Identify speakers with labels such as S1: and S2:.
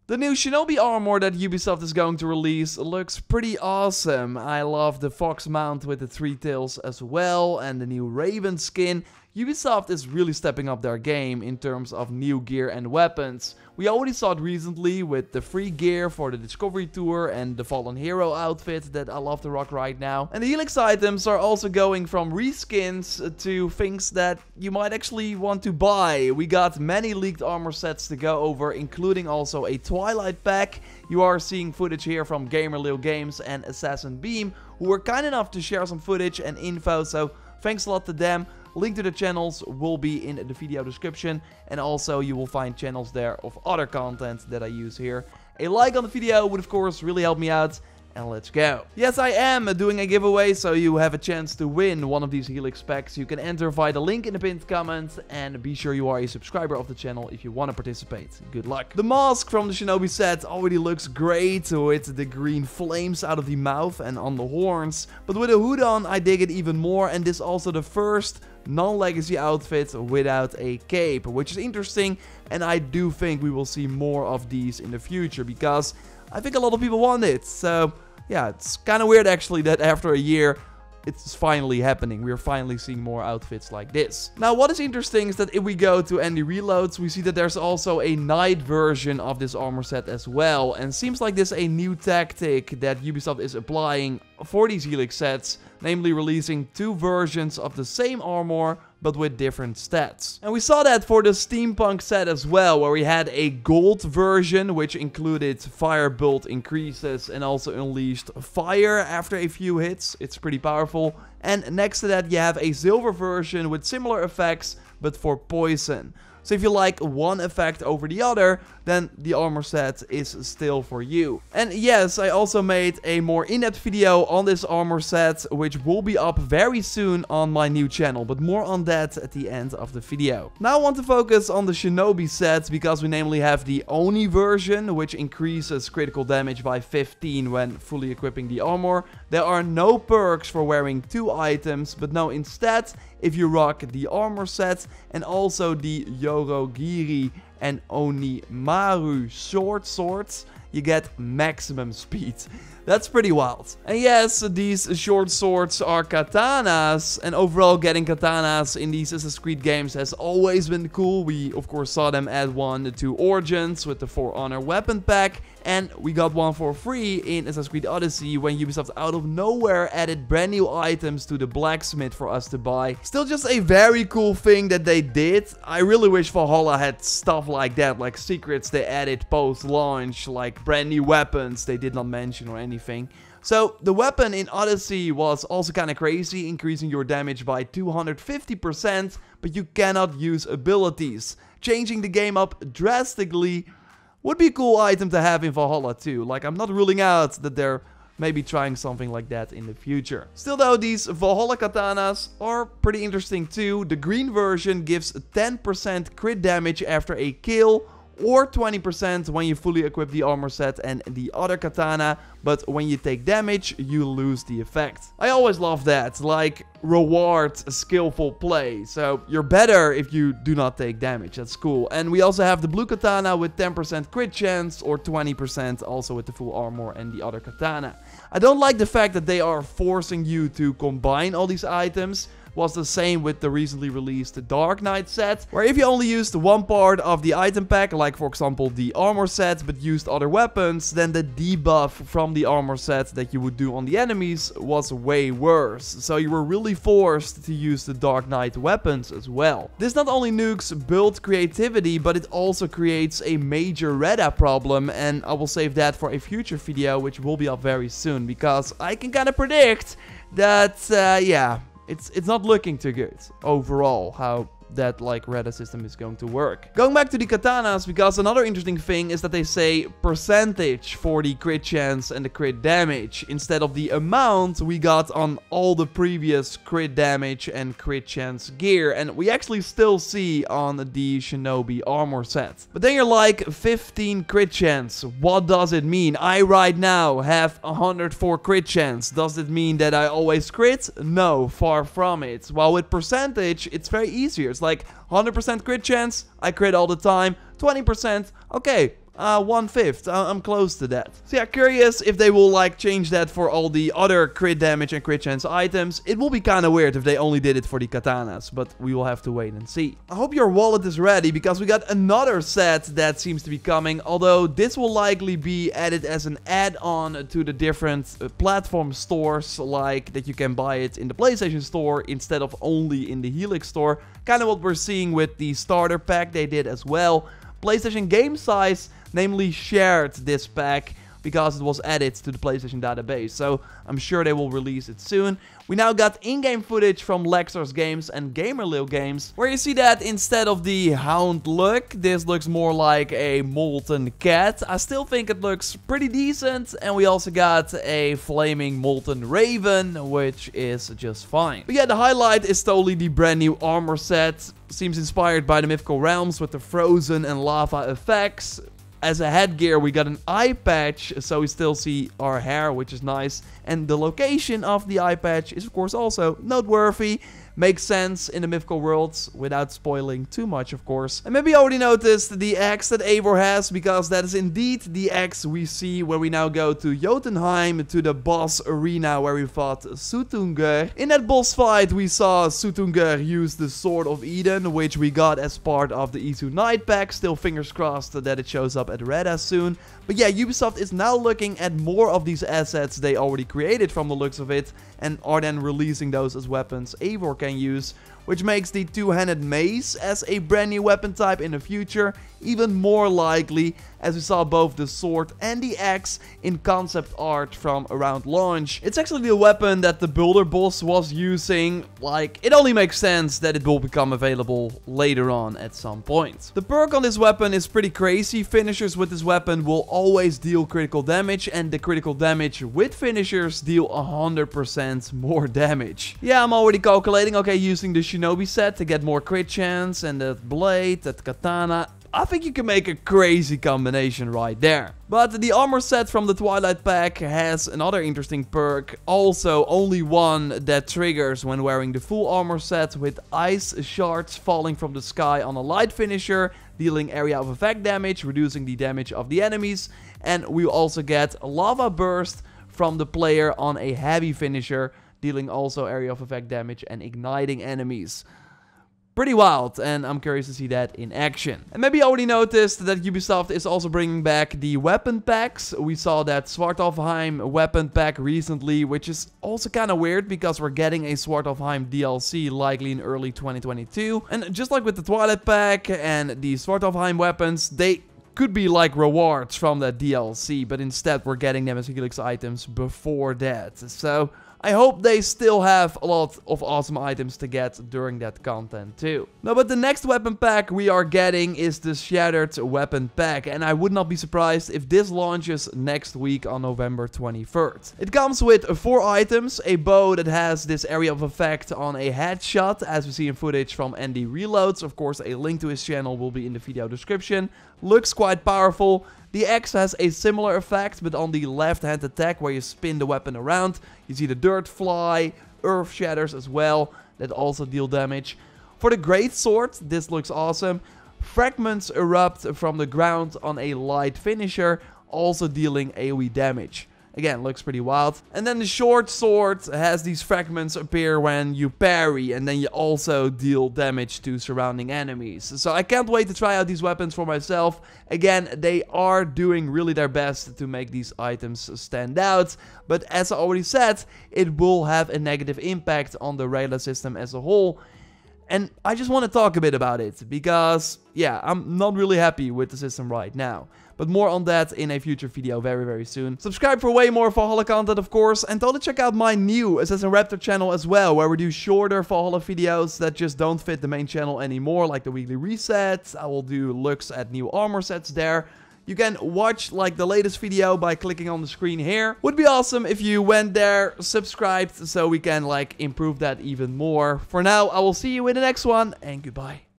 S1: The new Shinobi armor that Ubisoft is going to release looks pretty awesome. I love the fox mount with the 3 tails as well, and the new raven skin. Ubisoft is really stepping up their game in terms of new gear and weapons. We already saw it recently with the free gear for the Discovery Tour and the Fallen Hero outfit that I love to rock right now. And the Helix items are also going from reskins to things that you might actually want to buy. We got many leaked armor sets to go over, including also a Twilight Pack. You are seeing footage here from Gamer Lil Games and Assassin Beam, who were kind enough to share some footage and info, so thanks a lot to them. Link to the channels will be in the video description, and also you will find channels there of other content that I use here. A like on the video would of course really help me out, and let's go. Yes, I am doing a giveaway, so you have a chance to win one of these Helix packs. You can enter via the link in the pinned comment, and be sure you are a subscriber of the channel if you want to participate. Good luck. The mask from the Shinobi set already looks great with the green flames out of the mouth and on the horns, but with a hood on I dig it even more, and this is also the first non-legacy outfit without a cape, which is interesting, and I do think we will see more of these in the future because I think a lot of people want it. So yeah, it's kind of weird actually that after a year it's finally happening. We're finally seeing more outfits like this. Now, what is interesting is that if we go to Andy Reloads, we see that there's also a night version of this armor set as well. And seems like this is a new tactic that Ubisoft is applying for these Helix sets, namely releasing 2 versions of the same armor but with different stats. And we saw that for the steampunk set as well, where we had a gold version which included firebolt increases and also unleashed fire after a few hits. It's pretty powerful. And next to that you have a silver version with similar effects but for poison. So if you like one effect over the other, then the armor set is still for you. And yes, I also made a more in-depth video on this armor set, which will be up very soon on my new channel, but more on that at the end of the video. Now I want to focus on the Shinobi set, because we namely have the Oni version, which increases critical damage by 15 when fully equipping the armor. There are no perks for wearing 2 items, but no, instead, if you rock the armor set and also the Yorogiri and Onimaru short swords, you get maximum speed. That's pretty wild. And yes, these short swords are katanas, and overall getting katanas in these Assassin's Creed games has always been cool. We of course saw them add one to Origins with the For Honor weapon pack, and we got one for free in Assassin's Creed Odyssey when Ubisoft out of nowhere added brand new items to the blacksmith for us to buy. Still just a very cool thing that they did. I really wish Valhalla had stuff like that, like secrets they added post-launch, like brand new weapons they did not mention or anything. So the weapon in Odyssey was also kind of crazy, increasing your damage by 250%, but you cannot use abilities. Changing the game up drastically would be a cool item to have in Valhalla too. Like, I'm not ruling out that they're maybe trying something like that in the future. Still though, these Valhalla katanas are pretty interesting too. The green version gives 10% crit damage after a kill, or 20% when you fully equip the armor set and the other katana, but when you take damage, you lose the effect. I always love that, like, reward skillful play, so you're better if you do not take damage. That's cool. And we also have the blue katana with 10% crit chance, or 20% also with the full armor and the other katana. I don't like the fact that they are forcing you to combine all these items. Was the same with the recently released Dark Knight set, where if you only used one part of the item pack, like for example the armor set, but used other weapons, then the debuff from the armor set that you would do on the enemies was way worse. So you were really forced to use the Dark Knight weapons as well. This not only nukes build creativity, but it also creates a major reda problem, and I will save that for a future video, which will be up very soon, because I can kind of predict that, yeah, it's not looking too good overall, how that like reda system is going to work. Going back to the katanas, because another interesting thing is that they say percentage for the crit chance and the crit damage instead of the amount we got on all the previous crit damage and crit chance gear, and we actually still see on the Shinobi armor set. But then you're like, 15 crit chance, what does it mean? I right now have 104 crit chance. Does it mean that I always crit? No, far from it. While with percentage, it's very easier. It's like 100% crit chance, I crit all the time. 20%, okay, 1/5. I'm close to that. So yeah, curious if they will like change that for all the other crit damage and crit chance items. It will be kind of weird if they only did it for the katanas, but we will have to wait and see. I hope your wallet is ready because we got another set that seems to be coming, although this will likely be added as an add-on to the different platform stores, like that you can buy it in the PlayStation Store instead of only in the Helix Store. Kind of what we're seeing with the starter pack they did as well. PlayStation Game Size namely shared this pack because it was added to the PlayStation database, so I'm sure they will release it soon. We now got in-game footage from Lexar's Games and Gamerlil Games, where you see that instead of the hound look, this looks more like a molten cat. I still think it looks pretty decent, and we also got a flaming molten raven, which is just fine. But yeah, the highlight is totally the brand new armor set. Seems inspired by the Mythical Realms with the frozen and lava effects. As a headgear, we got an eye patch, so we still see our hair, which is nice. And the location of the eye patch is, of course, also noteworthy. Makes sense in the mythical worlds, without spoiling too much, of course. And maybe you already noticed the axe that Eivor has, because that is indeed the axe we see when we now go to Jotunheim, to the boss arena where we fought Suttungr. In that boss fight, we saw Suttungr use the Sword of Eden, which we got as part of the Twilight Pack. Still fingers crossed that it shows up at Reda soon. But yeah, Ubisoft is now looking at more of these assets they already created from the looks of it, and are then releasing those as weapons Eivor can use, which makes the two-handed mace as a brand new weapon type in the future even more likely, as we saw both the sword and the axe in concept art from around launch. It's actually the weapon that the builder boss was using. Like, it only makes sense that it will become available later on at some point. The perk on this weapon is pretty crazy. Finishers with this weapon will always deal critical damage, and the critical damage with finishers deal 100% more damage. Yeah, I'm already calculating, okay, using the Shinobi set to get more crit chance, and that blade, that katana. I think you can make a crazy combination right there. But the armor set from the Twilight Pack has another interesting perk. Also, only one that triggers when wearing the full armor set, with ice shards falling from the sky on a light finisher, dealing area of effect damage, reducing the damage of the enemies. And we also get a lava burst from the player on a heavy finisher, dealing also area of effect damage and igniting enemies. Pretty wild, and I'm curious to see that in action. And maybe you already noticed that Ubisoft is also bringing back the weapon packs. We saw that Svartalfheim weapon pack recently, which is also kind of weird because we're getting a Svartalfheim DLC likely in early 2022. And just like with the Twilight Pack and the Svartalfheim weapons, they could be like rewards from that DLC, but instead we're getting them as Helix items before that. So I hope they still have a lot of awesome items to get during that content too. No, but the next weapon pack we are getting is the Shattered Weapon Pack, and I would not be surprised if this launches next week on November 23rd. It comes with 4 items: a bow that has this area of effect on a headshot, as we see in footage from Andy Reloads. Of course, a link to his channel will be in the video description. Looks quite powerful. The axe has a similar effect, but on the left-hand attack where you spin the weapon around, you see the dirt fly, earth shatters as well, that also deal damage. For the great sword, this looks awesome. Fragments erupt from the ground on a light finisher, also dealing AoE damage. Again, looks pretty wild. And then the short sword has these fragments appear when you parry, and then you also deal damage to surrounding enemies. So I can't wait to try out these weapons for myself. Again, they are doing really their best to make these items stand out. But as I already said, it will have a negative impact on the Rayla system as a whole. And I just want to talk a bit about it, because, yeah, I'm not really happy with the system right now. But more on that in a future video very, very soon. Subscribe for way more Valhalla content, of course. And totally check out my new Assassins Raptor channel as well, where we do shorter Valhalla videos that just don't fit the main channel anymore, like the weekly resets. I will do looks at new armor sets there. You can watch like the latest video by clicking on the screen here. Would be awesome if you went there, subscribed, so we can like improve that even more. For now, I will see you in the next one, and goodbye.